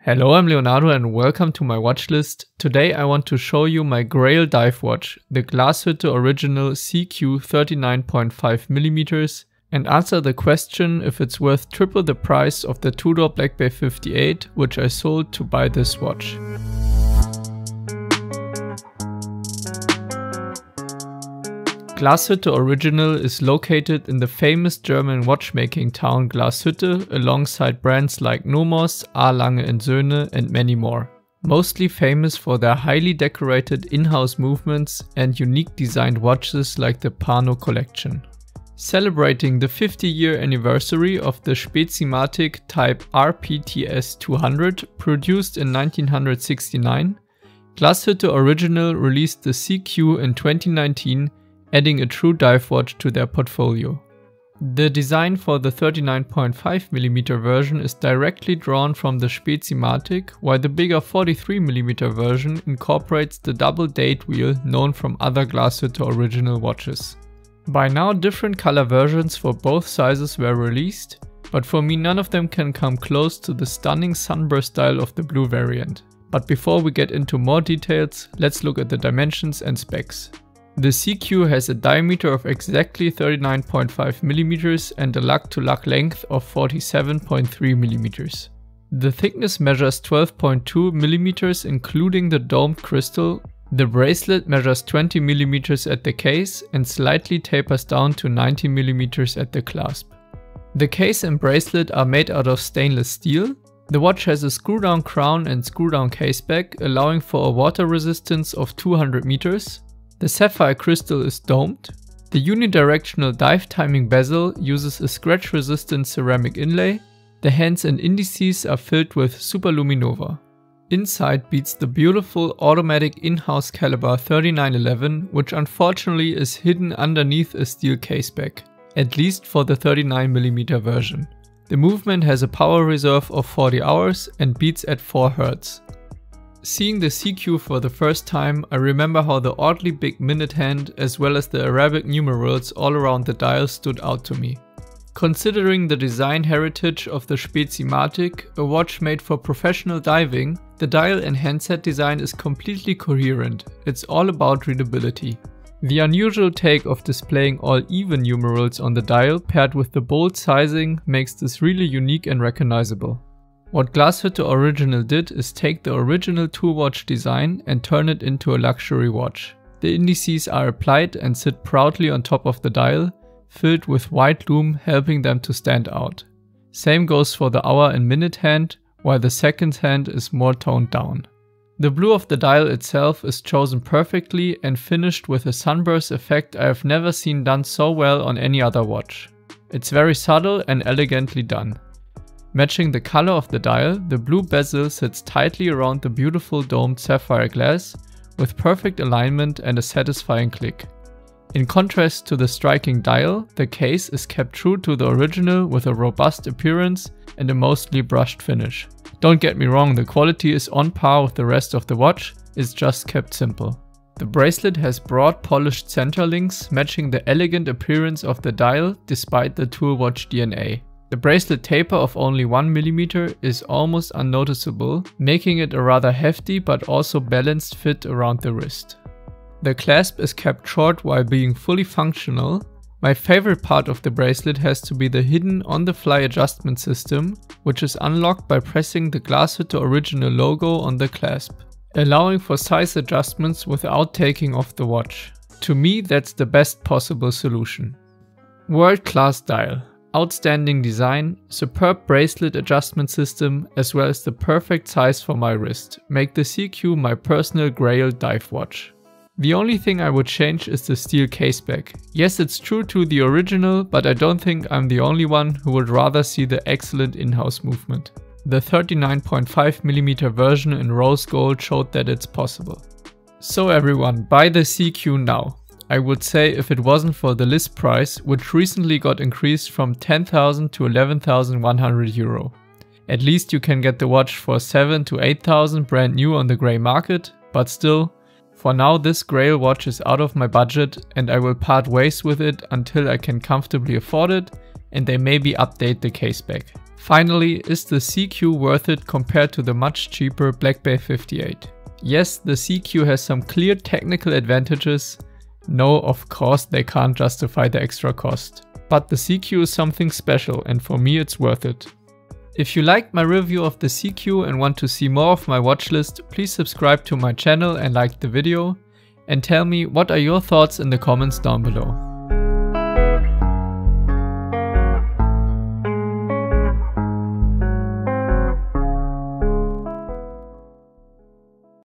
Hello, I'm Leonardo and welcome to my watch list. Today I want to show you my Grail dive watch, the Glashütte original SeaQ 39.5mm, and answer the question if it's worth triple the price of the two-door Black Bay 58 which I sold to buy this watch. Glashütte Original is located in the famous German watchmaking town Glashütte alongside brands like Nomos, A. Lange & Söhne and many more. Mostly famous for their highly decorated in-house movements and unique designed watches like the Pano collection. Celebrating the 50-year anniversary of the Spezimatic Type RPTS 200 produced in 1969, Glashütte Original released the SeaQ in 2019, adding a true dive watch to their portfolio. The design for the 39.5mm version is directly drawn from the Spezimatic, while the bigger 43mm version incorporates the double date wheel known from other Glashütte Original watches. By now different color versions for both sizes were released, but for me none of them can come close to the stunning Sunburst style of the blue variant. But before we get into more details, let's look at the dimensions and specs. The SeaQ has a diameter of exactly 39.5mm and a lug-to-lug length of 47.3mm. The thickness measures 12.2mm including the domed crystal. The bracelet measures 20mm at the case and slightly tapers down to 90mm at the clasp. The case and bracelet are made out of stainless steel. The watch has a screw-down crown and screw-down caseback, allowing for a water resistance of 200 meters. The sapphire crystal is domed. The unidirectional dive timing bezel uses a scratch-resistant ceramic inlay. The hands and indices are filled with superluminova. Inside beats the beautiful automatic in-house caliber 3911, which unfortunately is hidden underneath a steel caseback, at least for the 39mm version. The movement has a power reserve of 40 hours and beats at 4 Hz. Seeing the SeaQ for the first time, I remember how the oddly big minute hand as well as the Arabic numerals all around the dial stood out to me. Considering the design heritage of the Spezimatic, a watch made for professional diving, the dial and handset design is completely coherent. It's all about readability. The unusual take of displaying all even numerals on the dial paired with the bold sizing makes this really unique and recognizable. What Glashütte Original did is take the original tool watch design and turn it into a luxury watch. The indices are applied and sit proudly on top of the dial, filled with white lume helping them to stand out. Same goes for the hour and minute hand, while the seconds hand is more toned down. The blue of the dial itself is chosen perfectly and finished with a sunburst effect I have never seen done so well on any other watch. It's very subtle and elegantly done. Matching the color of the dial, the blue bezel sits tightly around the beautiful domed sapphire glass with perfect alignment and a satisfying click. In contrast to the striking dial, the case is kept true to the original with a robust appearance and a mostly brushed finish. Don't get me wrong, the quality is on par with the rest of the watch, it's just kept simple. The bracelet has broad polished center links matching the elegant appearance of the dial despite the tool watch DNA. The bracelet taper of only 1mm is almost unnoticeable, making it a rather hefty but also balanced fit around the wrist. The clasp is kept short while being fully functional. My favorite part of the bracelet has to be the hidden on-the-fly adjustment system, which is unlocked by pressing the Glashütte Original logo on the clasp, allowing for size adjustments without taking off the watch. To me, that's the best possible solution. World-class dial. Outstanding design, superb bracelet adjustment system, as well as the perfect size for my wrist, make the SeaQ my personal Grail dive watch. The only thing I would change is the steel caseback. Yes, it's true to the original, but I don't think I'm the only one who would rather see the excellent in-house movement. The 39.5mm version in rose gold showed that it's possible. So everyone, buy the SeaQ now. I would say if it wasn't for the list price, which recently got increased from 10,000 to 11,100 euro. At least you can get the watch for 7,000 to 8,000 brand new on the grey market, but still, for now this Grail watch is out of my budget and I will part ways with it until I can comfortably afford it and they maybe update the caseback. Finally, is the SeaQ worth it compared to the much cheaper Black Bay 58? Yes, the SeaQ has some clear technical advantages. No, of course they can't justify the extra cost. But the SeaQ is something special and for me it's worth it. If you liked my review of the SeaQ and want to see more of my watch list, please subscribe to my channel and like the video. And tell me what are your thoughts in the comments down below.